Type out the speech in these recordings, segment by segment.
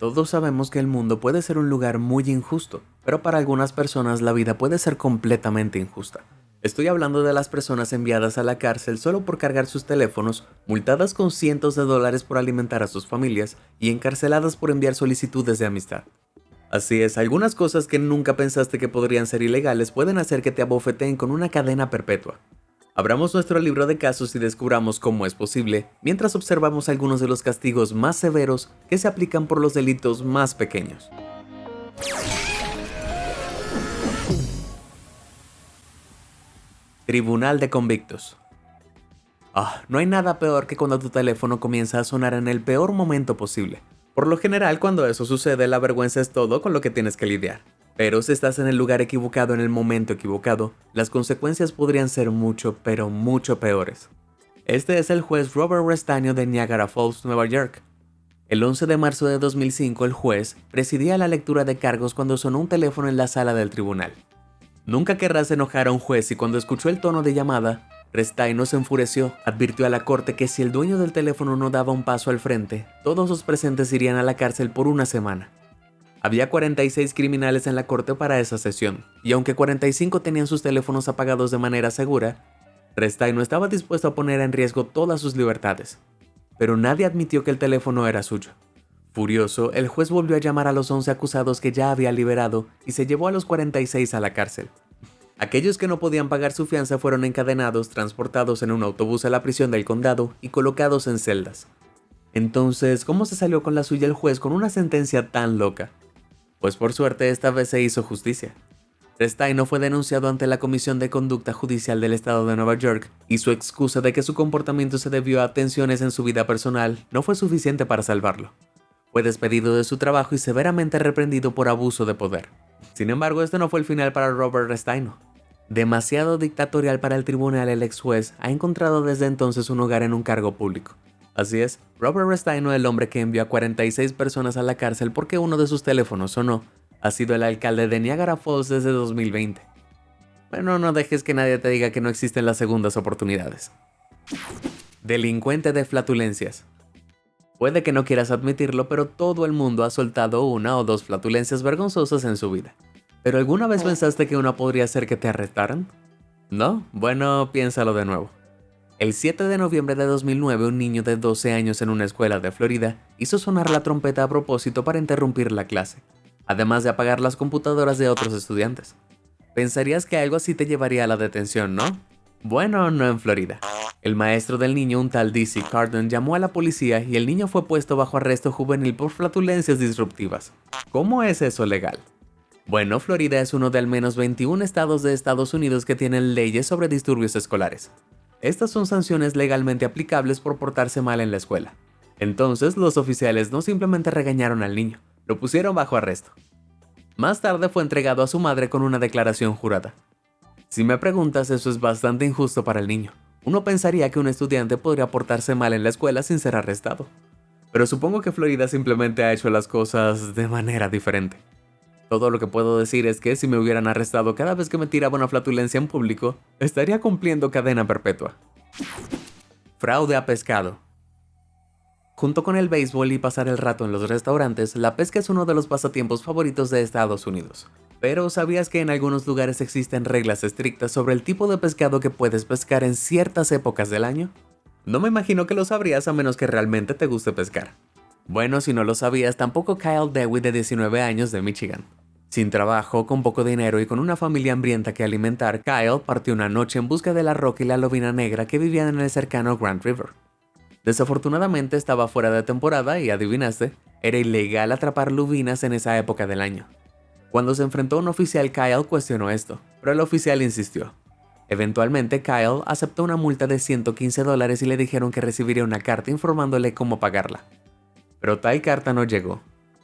Todos sabemos que el mundo puede ser un lugar muy injusto, pero para algunas personas la vida puede ser completamente injusta. Estoy hablando de las personas enviadas a la cárcel solo por cargar sus teléfonos, multadas con cientos de dólares por alimentar a sus familias y encarceladas por enviar solicitudes de amistad. Así es, algunas cosas que nunca pensaste que podrían ser ilegales pueden hacer que te abofeteen con una cadena perpetua. Abramos nuestro libro de casos y descubramos cómo es posible, mientras observamos algunos de los castigos más severos que se aplican por los delitos más pequeños. Tribunal de Convictos. No hay nada peor que cuando tu teléfono comienza a sonar en el peor momento posible. Por lo general, cuando eso sucede, la vergüenza es todo con lo que tienes que lidiar. Pero si estás en el lugar equivocado en el momento equivocado, las consecuencias podrían ser mucho, pero mucho peores. Este es el juez Robert Restaino de Niagara Falls, Nueva York. El 11 de marzo de 2005, el juez presidía la lectura de cargos cuando sonó un teléfono en la sala del tribunal. Nunca querrás enojar a un juez y cuando escuchó el tono de llamada, Restaino se enfureció, advirtió a la corte que si el dueño del teléfono no daba un paso al frente, todos los presentes irían a la cárcel por una semana. Había 46 criminales en la corte para esa sesión, y aunque 45 tenían sus teléfonos apagados de manera segura, Restaino estaba dispuesto a poner en riesgo todas sus libertades. Pero nadie admitió que el teléfono era suyo. Furioso, el juez volvió a llamar a los 11 acusados que ya había liberado y se llevó a los 46 a la cárcel. Aquellos que no podían pagar su fianza fueron encadenados, transportados en un autobús a la prisión del condado y colocados en celdas. Entonces, ¿cómo se salió con la suya el juez con una sentencia tan loca? Pues por suerte esta vez se hizo justicia. Restaino fue denunciado ante la Comisión de Conducta Judicial del Estado de Nueva York y su excusa de que su comportamiento se debió a tensiones en su vida personal no fue suficiente para salvarlo. Fue despedido de su trabajo y severamente reprendido por abuso de poder. Sin embargo, este no fue el final para Robert Restaino. Demasiado dictatorial para el tribunal, el ex juez ha encontrado desde entonces un hogar en un cargo público. Así es, Robert Restaino, el hombre que envió a 46 personas a la cárcel porque uno de sus teléfonos sonó, ha sido el alcalde de Niagara Falls desde 2020. Bueno, no dejes que nadie te diga que no existen las segundas oportunidades. Delincuente de flatulencias. Puede que no quieras admitirlo, pero todo el mundo ha soltado una o dos flatulencias vergonzosas en su vida. ¿Pero alguna vez pensaste que una podría ser que te arrestaran? ¿No? Bueno, piénsalo de nuevo. El 7 de noviembre de 2009, un niño de 12 años en una escuela de Florida hizo sonar la trompeta a propósito para interrumpir la clase, además de apagar las computadoras de otros estudiantes. Pensarías que algo así te llevaría a la detención, ¿no? Bueno, no en Florida. El maestro del niño, un tal D.C. Carden, llamó a la policía y el niño fue puesto bajo arresto juvenil por flatulencias disruptivas. ¿Cómo es eso legal? Bueno, Florida es uno de al menos 21 estados de Estados Unidos que tienen leyes sobre disturbios escolares. Estas son sanciones legalmente aplicables por portarse mal en la escuela. Entonces, los oficiales no simplemente regañaron al niño, lo pusieron bajo arresto. Más tarde fue entregado a su madre con una declaración jurada. Si me preguntas, eso es bastante injusto para el niño. Uno pensaría que un estudiante podría portarse mal en la escuela sin ser arrestado. Pero supongo que Florida simplemente ha hecho las cosas de manera diferente. Todo lo que puedo decir es que si me hubieran arrestado cada vez que me tiraba una flatulencia en público, estaría cumpliendo cadena perpetua. Fraude a pescado. Junto con el béisbol y pasar el rato en los restaurantes, la pesca es uno de los pasatiempos favoritos de Estados Unidos. Pero ¿sabías que en algunos lugares existen reglas estrictas sobre el tipo de pescado que puedes pescar en ciertas épocas del año? No me imagino que lo sabrías a menos que realmente te guste pescar. Bueno, si no lo sabías, tampoco Kyle Dewitt, de 19 años, de Michigan. Sin trabajo, con poco dinero y con una familia hambrienta que alimentar, Kyle partió una noche en busca de la roca y la lobina negra que vivían en el cercano Grand River. Desafortunadamente estaba fuera de temporada y, adivinaste, era ilegal atrapar lubinas en esa época del año. Cuando se enfrentó a un oficial, Kyle cuestionó esto, pero el oficial insistió. Eventualmente, Kyle aceptó una multa de $115 y le dijeron que recibiría una carta informándole cómo pagarla. Pero tal carta no llegó.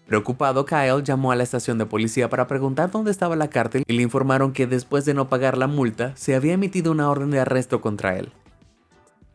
Preocupado, Kyle llamó a la estación de policía para preguntar dónde estaba la carta y le informaron que después de no pagar la multa, se había emitido una orden de arresto contra él.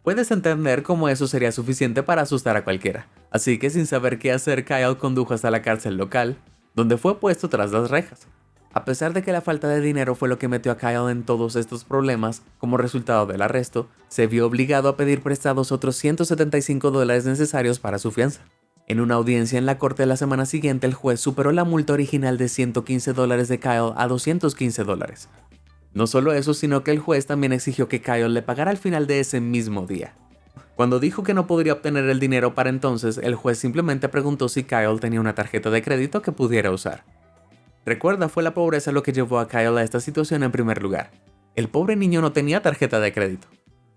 Puedes entender cómo eso sería suficiente para asustar a cualquiera, así que sin saber qué hacer, Kyle condujo hasta la cárcel local, donde fue puesto tras las rejas. A pesar de que la falta de dinero fue lo que metió a Kyle en todos estos problemas, como resultado del arresto, se vio obligado a pedir prestados otros $175 necesarios para su fianza. En una audiencia en la corte la semana siguiente, el juez superó la multa original de $115 de Kyle a $215. No solo eso, sino que el juez también exigió que Kyle le pagara al final de ese mismo día. Cuando dijo que no podría obtener el dinero para entonces, el juez simplemente preguntó si Kyle tenía una tarjeta de crédito que pudiera usar. Recuerda, fue la pobreza lo que llevó a Kyle a esta situación en primer lugar. El pobre niño no tenía tarjeta de crédito.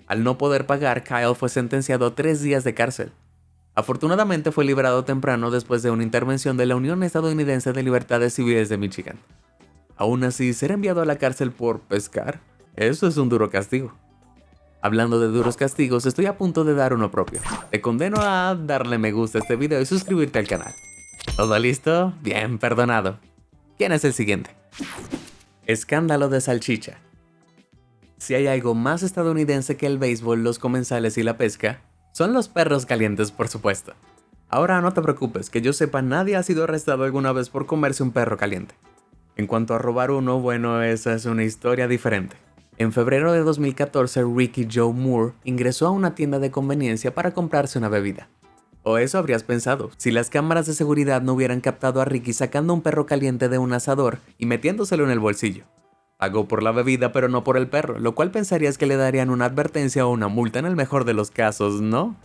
Al no poder pagar, Kyle fue sentenciado a 3 días de cárcel. Afortunadamente fue liberado temprano después de una intervención de la Unión Estadounidense de Libertades Civiles de Michigan. Aún así, ser enviado a la cárcel por pescar, eso es un duro castigo. Hablando de duros castigos, estoy a punto de dar uno propio. Te condeno a darle me gusta a este video y suscribirte al canal. ¿Todo listo? Bien, perdonado. ¿Quién es el siguiente? Escándalo de salchicha. Si hay algo más estadounidense que el béisbol, los comensales y la pesca, son los perros calientes, por supuesto. Ahora no te preocupes, que yo sepa nadie ha sido arrestado alguna vez por comerse un perro caliente. En cuanto a robar uno, bueno, esa es una historia diferente. En febrero de 2014, Ricky Joe Moore ingresó a una tienda de conveniencia para comprarse una bebida. O eso habrías pensado, si las cámaras de seguridad no hubieran captado a Ricky sacando un perro caliente de un asador y metiéndoselo en el bolsillo. Pagó por la bebida pero no por el perro, lo cual pensarías que le darían una advertencia o una multa en el mejor de los casos, ¿no?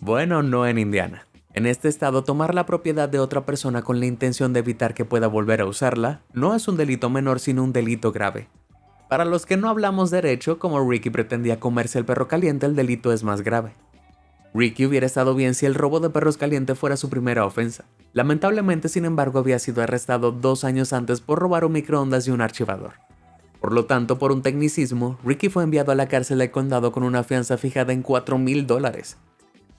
Bueno, no en Indiana. En este estado, tomar la propiedad de otra persona con la intención de evitar que pueda volver a usarla no es un delito menor sino un delito grave. Para los que no hablamos derecho, como Ricky pretendía comerse el perro caliente, el delito es más grave. Ricky hubiera estado bien si el robo de perros caliente fuera su primera ofensa. Lamentablemente, sin embargo, había sido arrestado 2 años antes por robar un microondas y un archivador. Por lo tanto, por un tecnicismo, Ricky fue enviado a la cárcel del condado con una fianza fijada en $4,000.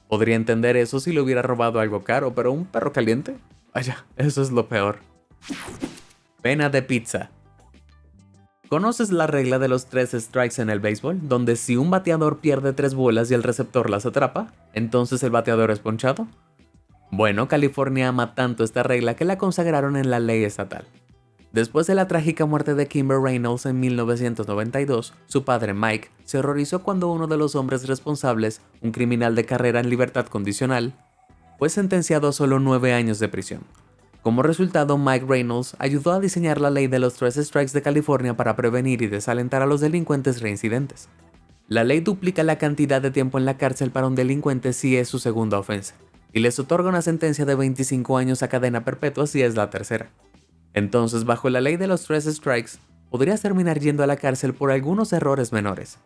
Podría entender eso si le hubiera robado algo caro, pero un perro caliente, vaya, eso es lo peor. Pena de pizza. ¿Conoces la regla de los 3 strikes en el béisbol? Donde si un bateador pierde 3 bolas y el receptor las atrapa, entonces el bateador es ponchado. Bueno, California ama tanto esta regla que la consagraron en la ley estatal. Después de la trágica muerte de Kimber Reynolds en 1992, su padre Mike se horrorizó cuando uno de los hombres responsables, un criminal de carrera en libertad condicional, fue sentenciado a solo 9 años de prisión. Como resultado, Mike Reynolds ayudó a diseñar la ley de los 3 strikes de California para prevenir y desalentar a los delincuentes reincidentes. La ley duplica la cantidad de tiempo en la cárcel para un delincuente si es su segunda ofensa, y les otorga una sentencia de 25 años a cadena perpetua si es la tercera. Entonces, bajo la ley de los 3 strikes, podrías terminar yendo a la cárcel por algunos errores menores.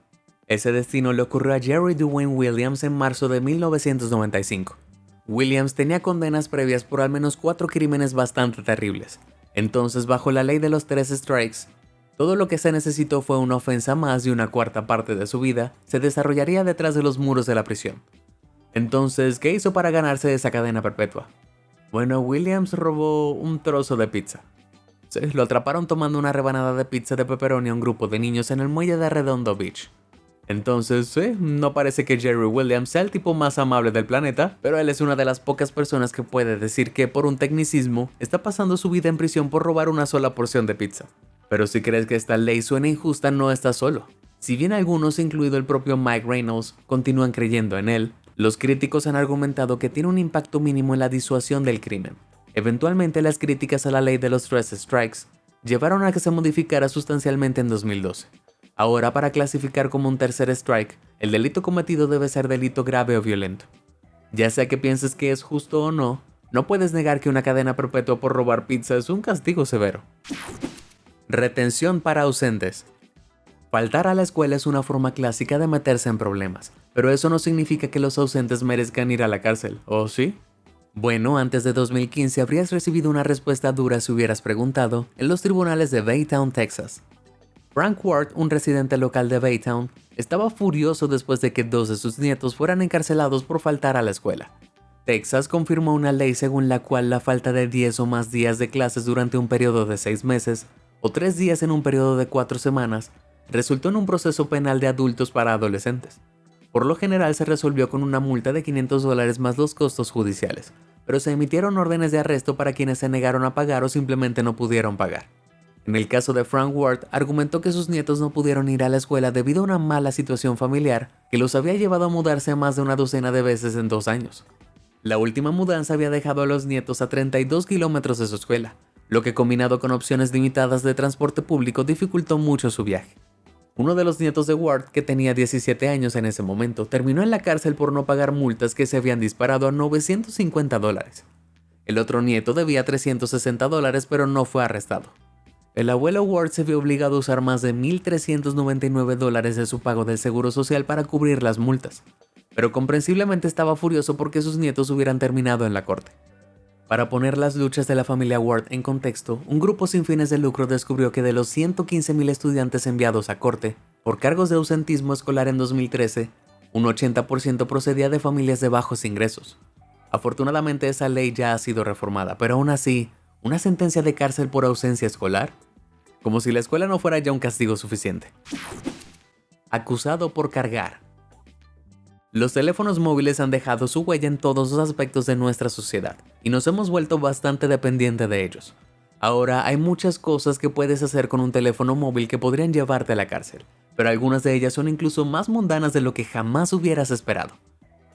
Ese destino le ocurrió a Jerry Dwayne Williams en marzo de 1995. Williams tenía condenas previas por al menos 4 crímenes bastante terribles. Entonces, bajo la ley de los 3 strikes, todo lo que se necesitó fue una ofensa más y una cuarta parte de su vida se desarrollaría detrás de los muros de la prisión. Entonces, ¿qué hizo para ganarse esa cadena perpetua? Bueno, Williams robó un trozo de pizza. Sí, lo atraparon tomando una rebanada de pizza de pepperoni a un grupo de niños en el muelle de Redondo Beach. Entonces, no parece que Jerry Williams sea el tipo más amable del planeta, pero él es una de las pocas personas que puede decir que, por un tecnicismo, está pasando su vida en prisión por robar una sola porción de pizza. Pero si crees que esta ley suena injusta, no estás solo. Si bien algunos, incluido el propio Mike Reynolds, continúan creyendo en él, los críticos han argumentado que tiene un impacto mínimo en la disuasión del crimen. Eventualmente, las críticas a la ley de los 3 strikes llevaron a que se modificara sustancialmente en 2012. Ahora, para clasificar como un tercer strike, el delito cometido debe ser delito grave o violento. Ya sea que pienses que es justo o no, no puedes negar que una cadena perpetua por robar pizza es un castigo severo. Retención para ausentes. Faltar a la escuela es una forma clásica de meterse en problemas, pero eso no significa que los ausentes merezcan ir a la cárcel, ¿o sí? Bueno, antes de 2015 habrías recibido una respuesta dura si hubieras preguntado en los tribunales de Baytown, Texas. Frank Ward, un residente local de Baytown, estaba furioso después de que 2 de sus nietos fueran encarcelados por faltar a la escuela. Texas confirmó una ley según la cual la falta de 10 o más días de clases durante un periodo de 6 meses, o 3 días en un periodo de 4 semanas, resultó en un proceso penal de adultos para adolescentes. Por lo general se resolvió con una multa de $500 más los costos judiciales, pero se emitieron órdenes de arresto para quienes se negaron a pagar o simplemente no pudieron pagar. En el caso de Frank Ward, argumentó que sus nietos no pudieron ir a la escuela debido a una mala situación familiar que los había llevado a mudarse más de una docena de veces en 2 años. La última mudanza había dejado a los nietos a 32 kilómetros de su escuela, lo que combinado con opciones limitadas de transporte público dificultó mucho su viaje. Uno de los nietos de Ward, que tenía 17 años en ese momento, terminó en la cárcel por no pagar multas que se habían disparado a $950. El otro nieto debía $360, pero no fue arrestado. El abuelo Ward se vio obligado a usar más de $1,399 de su pago del seguro social para cubrir las multas, pero comprensiblemente estaba furioso porque sus nietos hubieran terminado en la corte. Para poner las luchas de la familia Ward en contexto, un grupo sin fines de lucro descubrió que de los 115,000 estudiantes enviados a corte por cargos de ausentismo escolar en 2013, un 80% procedía de familias de bajos ingresos. Afortunadamente esa ley ya ha sido reformada, pero aún así, ¿una sentencia de cárcel por ausencia escolar? Como si la escuela no fuera ya un castigo suficiente. Acusado por cargar. Los teléfonos móviles han dejado su huella en todos los aspectos de nuestra sociedad y nos hemos vuelto bastante dependientes de ellos. Ahora hay muchas cosas que puedes hacer con un teléfono móvil que podrían llevarte a la cárcel, pero algunas de ellas son incluso más mundanas de lo que jamás hubieras esperado.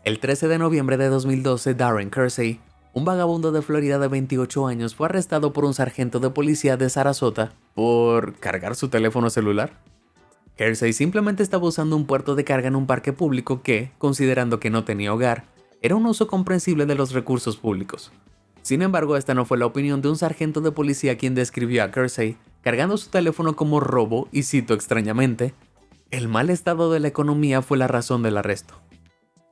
El 13 de noviembre de 2012, Darren Kersey, un vagabundo de Florida de 28 años, fue arrestado por un sargento de policía de Sarasota por cargar su teléfono celular. Kersey simplemente estaba usando un puerto de carga en un parque público que, considerando que no tenía hogar, era un uso comprensible de los recursos públicos. Sin embargo, esta no fue la opinión de un sargento de policía quien describió a Kersey cargando su teléfono como robo y cito extrañamente, el mal estado de la economía fue la razón del arresto.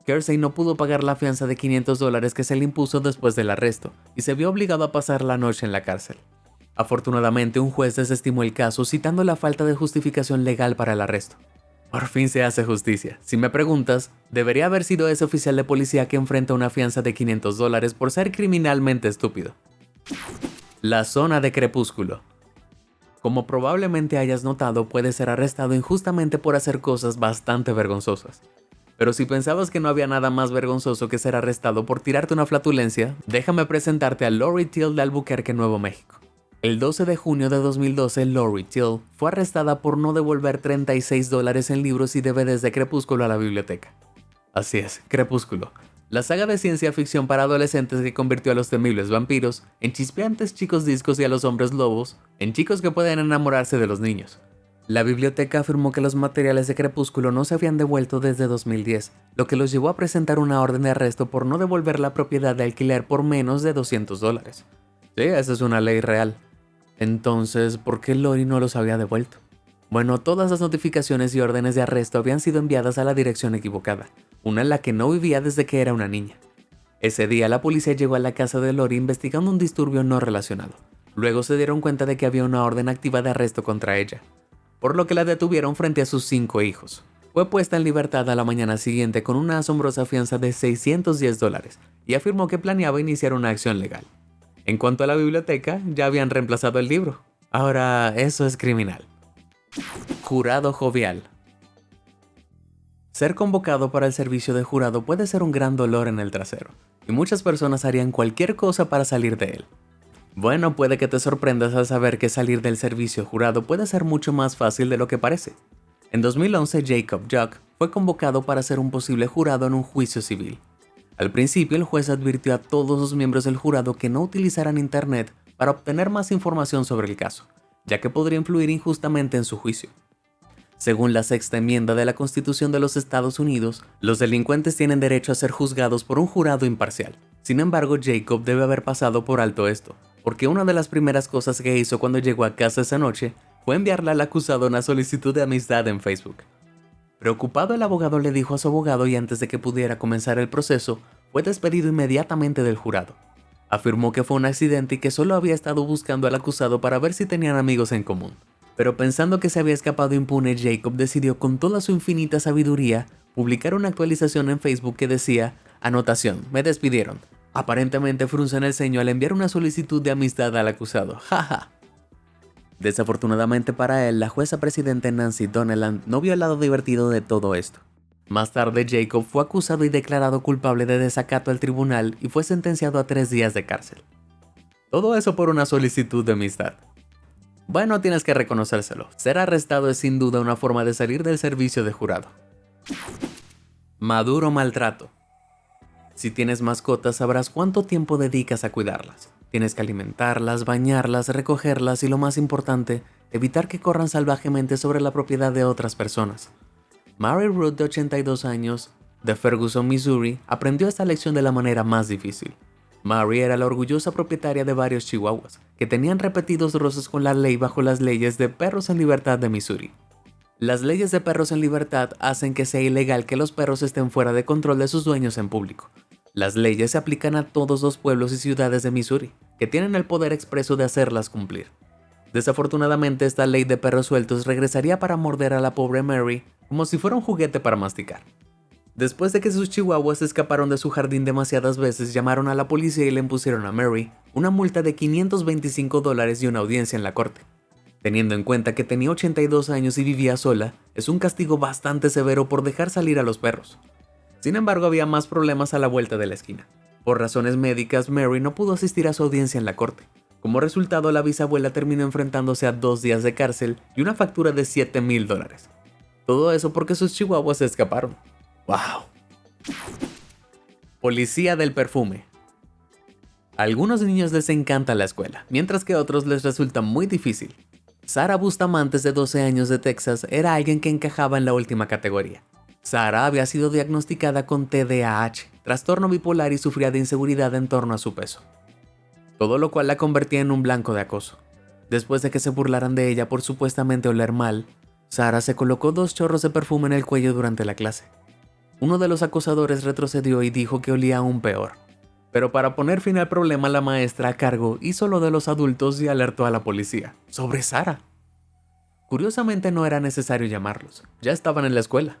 Kersey no pudo pagar la fianza de $500 que se le impuso después del arresto y se vio obligado a pasar la noche en la cárcel. Afortunadamente, un juez desestimó el caso citando la falta de justificación legal para el arresto. Por fin se hace justicia. Si me preguntas, debería haber sido ese oficial de policía que enfrenta una fianza de $500 por ser criminalmente estúpido. La zona de crepúsculo. Como probablemente hayas notado, puedes ser arrestado injustamente por hacer cosas bastante vergonzosas. Pero si pensabas que no había nada más vergonzoso que ser arrestado por tirarte una flatulencia, déjame presentarte a Lori Till de Albuquerque, Nuevo México. El 12 de junio de 2012, Lori Till fue arrestada por no devolver $36 en libros y DVDs de Crepúsculo a la biblioteca. Así es, Crepúsculo, la saga de ciencia ficción para adolescentes que convirtió a los temibles vampiros en chispeantes chicos discos y a los hombres lobos en chicos que pueden enamorarse de los niños. La biblioteca afirmó que los materiales de Crepúsculo no se habían devuelto desde 2010, lo que los llevó a presentar una orden de arresto por no devolver la propiedad de alquiler por menos de $200. Sí, esa es una ley real. Entonces, ¿por qué Lori no los había devuelto? Bueno, todas las notificaciones y órdenes de arresto habían sido enviadas a la dirección equivocada, una en la que no vivía desde que era una niña. Ese día la policía llegó a la casa de Lori investigando un disturbio no relacionado. Luego se dieron cuenta de que había una orden activa de arresto contra ella, por lo que la detuvieron frente a sus 5 hijos. Fue puesta en libertad a la mañana siguiente con una asombrosa fianza de $610 y afirmó que planeaba iniciar una acción legal. En cuanto a la biblioteca, ya habían reemplazado el libro. Ahora, eso es criminal. Jurado jovial. Ser convocado para el servicio de jurado puede ser un gran dolor en el trasero, y muchas personas harían cualquier cosa para salir de él. Bueno, puede que te sorprendas al saber que salir del servicio jurado puede ser mucho más fácil de lo que parece. En 2011, Jacob Jock fue convocado para ser un posible jurado en un juicio civil. Al principio, el juez advirtió a todos los miembros del jurado que no utilizaran internet para obtener más información sobre el caso, ya que podría influir injustamente en su juicio. Según la sexta enmienda de la Constitución de los Estados Unidos, los delincuentes tienen derecho a ser juzgados por un jurado imparcial. Sin embargo, Jacob debe haber pasado por alto esto, porque una de las primeras cosas que hizo cuando llegó a casa esa noche fue enviarle al acusado una solicitud de amistad en Facebook. Preocupado, el abogado le dijo a su abogado y antes de que pudiera comenzar el proceso, fue despedido inmediatamente del jurado. Afirmó que fue un accidente y que solo había estado buscando al acusado para ver si tenían amigos en común. Pero pensando que se había escapado impune, Jacob decidió con toda su infinita sabiduría publicar una actualización en Facebook que decía: anotación, me despidieron. Aparentemente fruncen el ceño al enviar una solicitud de amistad al acusado. Jaja. Desafortunadamente para él, la jueza presidente Nancy Donnellan no vio el lado divertido de todo esto. Más tarde, Jacob fue acusado y declarado culpable de desacato al tribunal y fue sentenciado a 3 días de cárcel. Todo eso por una solicitud de amistad. Bueno, tienes que reconocérselo. Ser arrestado es sin duda una forma de salir del servicio de jurado. Maduro maltrato. Si tienes mascotas, sabrás cuánto tiempo dedicas a cuidarlas. Tienes que alimentarlas, bañarlas, recogerlas y, lo más importante, evitar que corran salvajemente sobre la propiedad de otras personas. Mary Ruth, de 82 años, de Ferguson, Missouri, aprendió esta lección de la manera más difícil. Mary era la orgullosa propietaria de varios chihuahuas, que tenían repetidos roces con la ley bajo las leyes de perros en libertad de Missouri. Las leyes de perros en libertad hacen que sea ilegal que los perros estén fuera de control de sus dueños en público. Las leyes se aplican a todos los pueblos y ciudades de Missouri, que tienen el poder expreso de hacerlas cumplir. Desafortunadamente, esta ley de perros sueltos regresaría para morder a la pobre Mary como si fuera un juguete para masticar. Después de que sus chihuahuas escaparon de su jardín demasiadas veces, llamaron a la policía y le impusieron a Mary una multa de $525 y una audiencia en la corte. Teniendo en cuenta que tenía 82 años y vivía sola, es un castigo bastante severo por dejar salir a los perros. Sin embargo, había más problemas a la vuelta de la esquina. Por razones médicas, Mary no pudo asistir a su audiencia en la corte. Como resultado, la bisabuela terminó enfrentándose a 2 días de cárcel y una factura de $7,000. Todo eso porque sus chihuahuas se escaparon. ¡Wow! Policía del perfume. A algunos niños les encanta la escuela, mientras que a otros les resulta muy difícil. Sarah Bustamantes, de 12 años, de Texas, era alguien que encajaba en la última categoría. Sarah había sido diagnosticada con TDAH, trastorno bipolar, y sufría de inseguridad en torno a su peso, todo lo cual la convertía en un blanco de acoso. Después de que se burlaran de ella por supuestamente oler mal, Sarah se colocó 2 chorros de perfume en el cuello durante la clase. Uno de los acosadores retrocedió y dijo que olía aún peor. Pero para poner fin al problema, la maestra a cargo hizo lo de los adultos y alertó a la policía sobre Sarah. Curiosamente, no era necesario llamarlos, ya estaban en la escuela.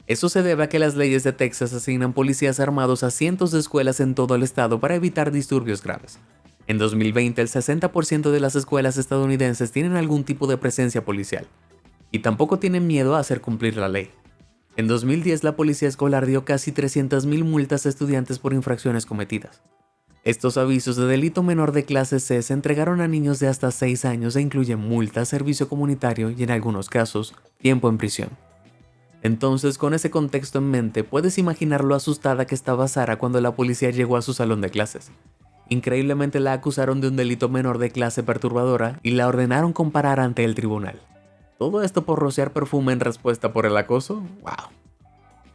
Eso se debe a que las leyes de Texas asignan policías armados a cientos de escuelas en todo el estado para evitar disturbios graves. En 2020, el 60% de las escuelas estadounidenses tienen algún tipo de presencia policial, y tampoco tienen miedo a hacer cumplir la ley. En 2010, la policía escolar dio casi 300,000 multas a estudiantes por infracciones cometidas. Estos avisos de delito menor de clase C se entregaron a niños de hasta 6 años e incluyen multas, servicio comunitario y, en algunos casos, tiempo en prisión. Entonces, con ese contexto en mente, puedes imaginar lo asustada que estaba Sarah cuando la policía llegó a su salón de clases. Increíblemente, la acusaron de un delito menor de clase perturbadora y la ordenaron comparar ante el tribunal. ¿Todo esto por rociar perfume en respuesta por el acoso? ¡Wow!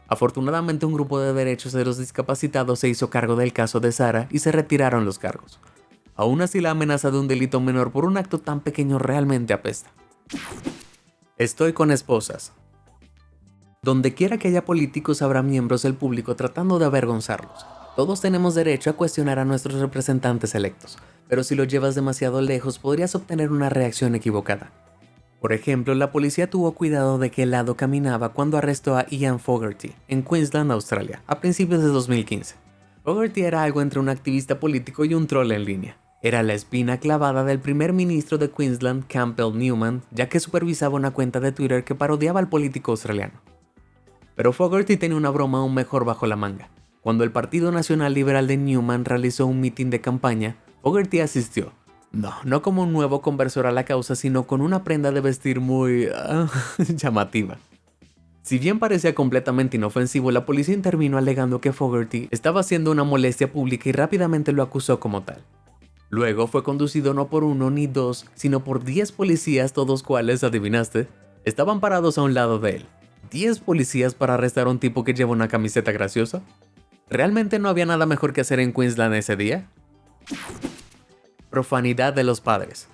Afortunadamente, un grupo de derechos de los discapacitados se hizo cargo del caso de Sarah y se retiraron los cargos. Aún así, la amenaza de un delito menor por un acto tan pequeño realmente apesta. Estoy con esposas. Donde quiera que haya políticos, habrá miembros del público tratando de avergonzarlos. Todos tenemos derecho a cuestionar a nuestros representantes electos, pero si lo llevas demasiado lejos, podrías obtener una reacción equivocada. Por ejemplo, la policía tuvo cuidado de qué lado caminaba cuando arrestó a Ian Fogarty en Queensland, Australia, a principios de 2015. Fogarty era algo entre un activista político y un troll en línea. Era la espina clavada del primer ministro de Queensland, Campbell Newman, ya que supervisaba una cuenta de Twitter que parodiaba al político australiano. Pero Fogarty tenía una broma aún mejor bajo la manga. Cuando el Partido Nacional Liberal de Newman realizó un mitin de campaña, Fogarty asistió. No como un nuevo conversor a la causa, sino con una prenda de vestir muy llamativa. Si bien parecía completamente inofensivo, la policía intervino alegando que Fogarty estaba haciendo una molestia pública y rápidamente lo acusó como tal. Luego fue conducido no por 1 ni 2, sino por 10 policías, todos cuales, adivinaste, estaban parados a un lado de él. ¿10 policías para arrestar a un tipo que lleva una camiseta graciosa? ¿Realmente no había nada mejor que hacer en Queensland ese día? Profanidad de los padres.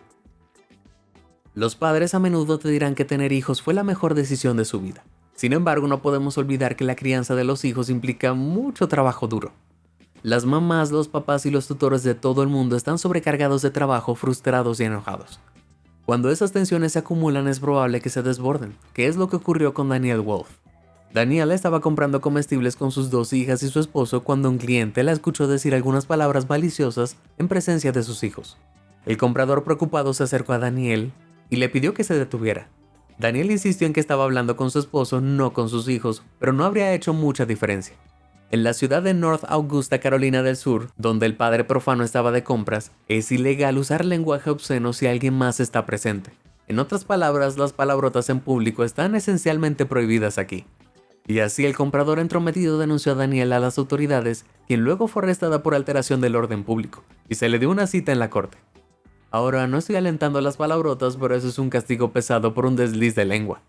Los padres a menudo te dirán que tener hijos fue la mejor decisión de su vida. Sin embargo, no podemos olvidar que la crianza de los hijos implica mucho trabajo duro. Las mamás, los papás y los tutores de todo el mundo están sobrecargados de trabajo, frustrados y enojados. Cuando esas tensiones se acumulan, es probable que se desborden, que es lo que ocurrió con Danielle Wolf. Danielle estaba comprando comestibles con sus 2 hijas y su esposo cuando un cliente la escuchó decir algunas palabras maliciosas en presencia de sus hijos. El comprador, preocupado, se acercó a Danielle y le pidió que se detuviera. Danielle insistió en que estaba hablando con su esposo, no con sus hijos, pero no habría hecho mucha diferencia. En la ciudad de North Augusta, Carolina del Sur, donde el padre profano estaba de compras, es ilegal usar lenguaje obsceno si alguien más está presente. En otras palabras, las palabrotas en público están esencialmente prohibidas aquí. Y así el comprador entrometido denunció a Danielle a las autoridades, quien luego fue arrestada por alteración del orden público, y se le dio una cita en la corte. Ahora, no estoy alentando las palabrotas, pero eso es un castigo pesado por un desliz de lengua.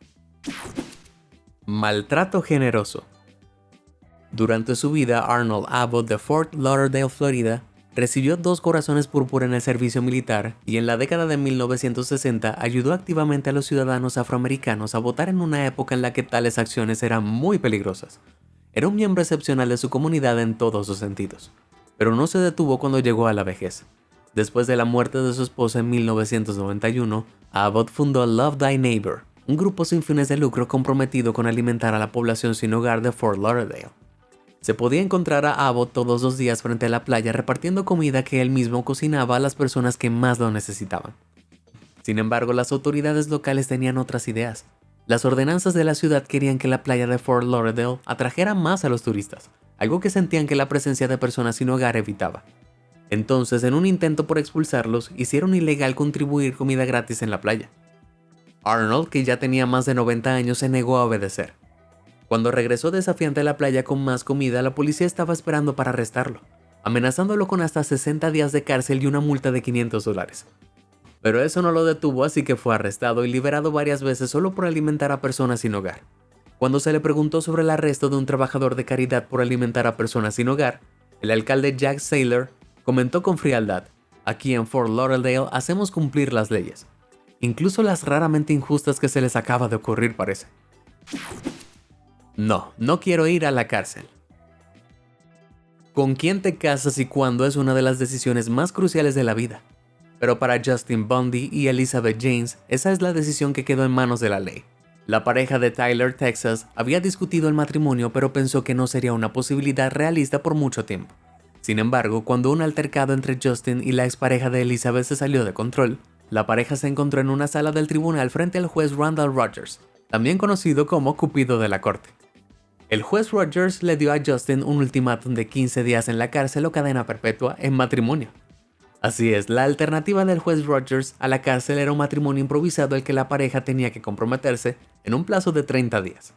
Maltrato generoso. Durante su vida, Arnold Abbott de Fort Lauderdale, Florida, recibió 2 corazones púrpura en el servicio militar y en la década de 1960 ayudó activamente a los ciudadanos afroamericanos a votar en una época en la que tales acciones eran muy peligrosas. Era un miembro excepcional de su comunidad en todos los sentidos, pero no se detuvo cuando llegó a la vejez. Después de la muerte de su esposa en 1991, Abbott fundó Love Thy Neighbor, un grupo sin fines de lucro comprometido con alimentar a la población sin hogar de Fort Lauderdale. Se podía encontrar a Abbott todos los días frente a la playa repartiendo comida que él mismo cocinaba a las personas que más lo necesitaban. Sin embargo, las autoridades locales tenían otras ideas. Las ordenanzas de la ciudad querían que la playa de Fort Lauderdale atrajera más a los turistas, algo que sentían que la presencia de personas sin hogar evitaba. Entonces, en un intento por expulsarlos, hicieron ilegal contribuir comida gratis en la playa. Arnold, que ya tenía más de 90 años, se negó a obedecer. Cuando regresó desafiante a la playa con más comida, la policía estaba esperando para arrestarlo, amenazándolo con hasta 60 días de cárcel y una multa de $500. Pero eso no lo detuvo, así que fue arrestado y liberado varias veces solo por alimentar a personas sin hogar. Cuando se le preguntó sobre el arresto de un trabajador de caridad por alimentar a personas sin hogar, el alcalde Jack Saylor comentó con frialdad: "Aquí en Fort Lauderdale hacemos cumplir las leyes, incluso las raramente injustas que se les acaba de ocurrir, parece". No quiero ir a la cárcel. ¿Con quién te casas y cuándo es una de las decisiones más cruciales de la vida? Pero para Justin Bundy y Elizabeth James, esa es la decisión que quedó en manos de la ley. La pareja de Tyler, Texas, había discutido el matrimonio, pero pensó que no sería una posibilidad realista por mucho tiempo. Sin embargo, cuando un altercado entre Justin y la expareja de Elizabeth se salió de control, la pareja se encontró en una sala del tribunal frente al juez Randall Rogers, también conocido como Cupido de la corte. El juez Rogers le dio a Justin un ultimátum de 15 días en la cárcel o cadena perpetua en matrimonio. Así es, la alternativa del juez Rogers a la cárcel era un matrimonio improvisado al que la pareja tenía que comprometerse en un plazo de 30 días.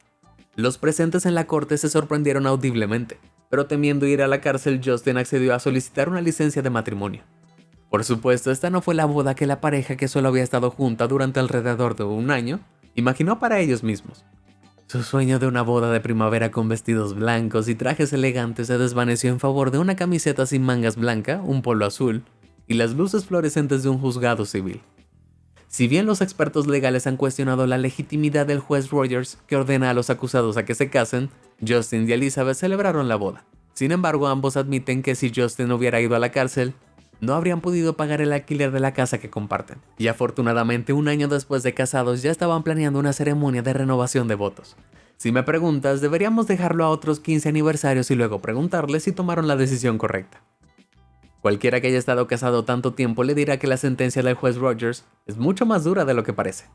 Los presentes en la corte se sorprendieron audiblemente, pero temiendo ir a la cárcel, Justin accedió a solicitar una licencia de matrimonio. Por supuesto, esta no fue la boda que la pareja, que solo había estado junta durante alrededor de un año, imaginó para ellos mismos. Su sueño de una boda de primavera con vestidos blancos y trajes elegantes se desvaneció en favor de una camiseta sin mangas blanca, un polo azul y las luces fluorescentes de un juzgado civil. Si bien los expertos legales han cuestionado la legitimidad del juez Rogers, que ordena a los acusados a que se casen, Justin y Elizabeth celebraron la boda. Sin embargo, ambos admiten que si Justin hubiera ido a la cárcel, no habrían podido pagar el alquiler de la casa que comparten. Y afortunadamente, un año después de casados, ya estaban planeando una ceremonia de renovación de votos. Si me preguntas, deberíamos dejarlo a otros 15 aniversarios y luego preguntarles si tomaron la decisión correcta. Cualquiera que haya estado casado tanto tiempo le dirá que la sentencia del juez Rogers es mucho más dura de lo que parece.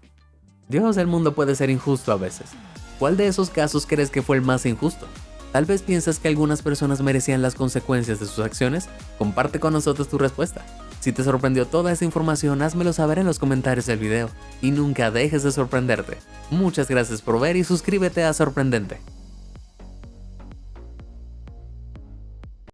Dios, el mundo puede ser injusto a veces. ¿Cuál de esos casos crees que fue el más injusto? Tal vez piensas que algunas personas merecían las consecuencias de sus acciones. Comparte con nosotros tu respuesta. Si te sorprendió toda esa información, házmelo saber en los comentarios del video. Y nunca dejes de sorprenderte. Muchas gracias por ver y suscríbete a Sorprendente.